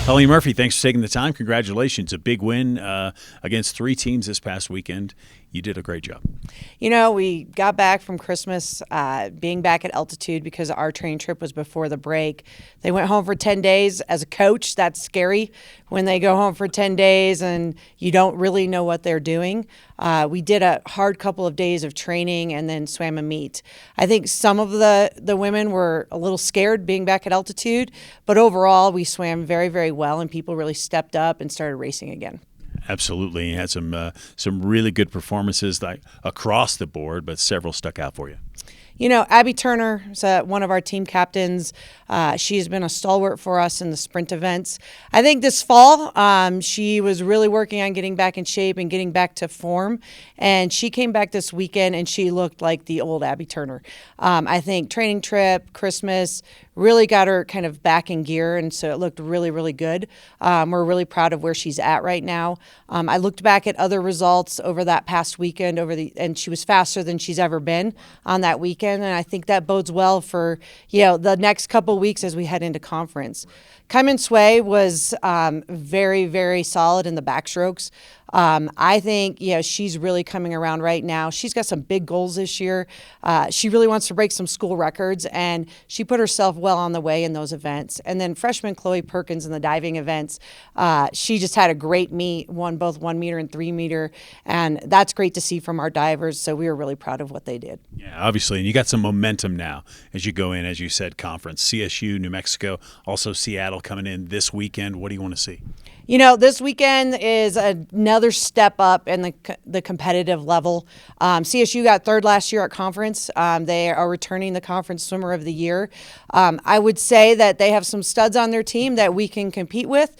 Colleen Murphy, thanks for taking the time. Congratulations. A big win against 3 teams this past weekend. You did a great job. You know, we got back from Christmas being back at altitude because our training trip was before the break. They went home for 10 days. As a coach, that's scary when they go home for 10 days and you don't really know what they're doing. We did a hard couple of days of training and then swam a meet. I think some of the women were a little scared being back at altitude, but overall we swam very, very well and people really stepped up and started racing again. Absolutely. You had some really good performances across the board, but several stuck out for you. You know, Abby Turner is one of our team captains. She has been a stalwart for us in the sprint events. I think this fall, she was really working on getting back in shape and getting back to form. And she came back this weekend and she looked like the old Abby Turner. I think training trip, Christmas, really got her kind of back in gear. And so it looked really, really good. We're really proud of where she's at right now. I looked back at other results over that past weekend and she was faster than she's ever been on that weekend. And I think that bodes well for, the next couple weeks as we head into conference. Kaiman Sway was very, very solid in the backstrokes. I think, she's really coming around right now. She's got some big goals this year. She really wants to break some school records, and she put herself well on the way in those events. And then freshman Chloe Perkins in the diving events, she just had a great meet, won both 1 meter and 3 meter, and that's great to see from our divers. So we were really proud of what they did. Yeah, obviously, and you got some momentum now as you go in, as you said, conference. CSU, New Mexico, also Seattle coming in this weekend. What do you want to see? This weekend is another step up in the competitive level. CSU got third last year at conference. They are returning the conference swimmer of the year. I would say that they have some studs on their team that we can compete with.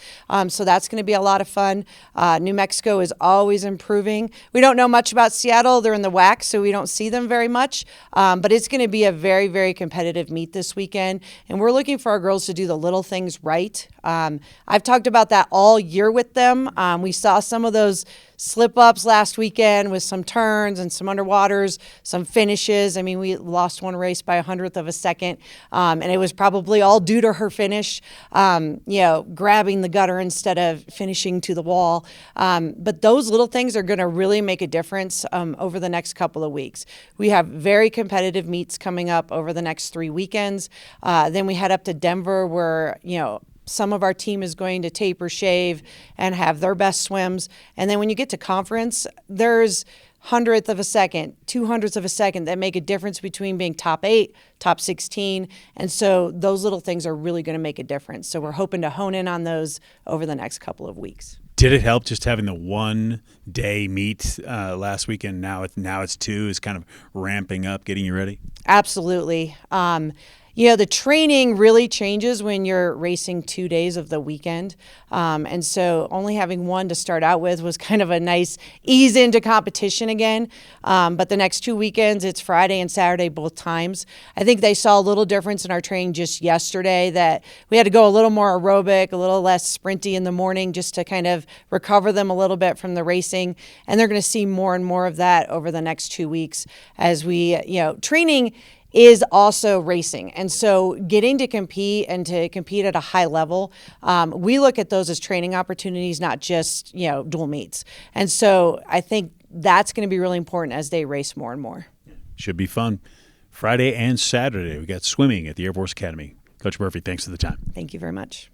So that's going to be a lot of fun. New Mexico is always improving. We don't know much about Seattle. They're in the WAC, so we don't see them very much. But it's going to be a very, very competitive meet this weekend. And we're looking for our girls to do the little things right. I've talked about that all year with them. We saw some of those slip-ups last weekend with some turns and some underwaters, some finishes. I mean, we lost one race by 100th of a second, and it was probably all due to her finish, grabbing the gutter instead of finishing to the wall. But those little things are going to really make a difference over the next couple of weeks. We have very competitive meets coming up over the next 3 weekends. Then we head up to Denver where, some of our team is going to tape or shave and have their best swims. And then when you get to conference, there's 100th of a second, 200ths of a second that make a difference between being top 8, top 16. And so those little things are really going to make a difference. So we're hoping to hone in on those over the next couple of weeks. Did it help just having the 1-day meet last weekend? Now it's 2, is kind of ramping up, getting you ready? Absolutely. The training really changes when you're racing 2 days of the weekend. And so only having 1 to start out with was kind of a nice ease into competition again. But the next 2 weekends, it's Friday and Saturday both times. I think they saw a little difference in our training just yesterday that we had to go a little more aerobic, a little less sprinty in the morning just to kind of recover them a little bit from the racing. And they're going to see more and more of that over the next 2 weeks as we, training is also racing. And so getting to compete and to compete at a high level, we look at those as training opportunities, not just, dual meets. And so I think that's going to be really important as they race more and more. Should be fun. Friday and Saturday, we got swimming at the Air Force Academy. Coach Murphy, thanks for the time. Thank you very much.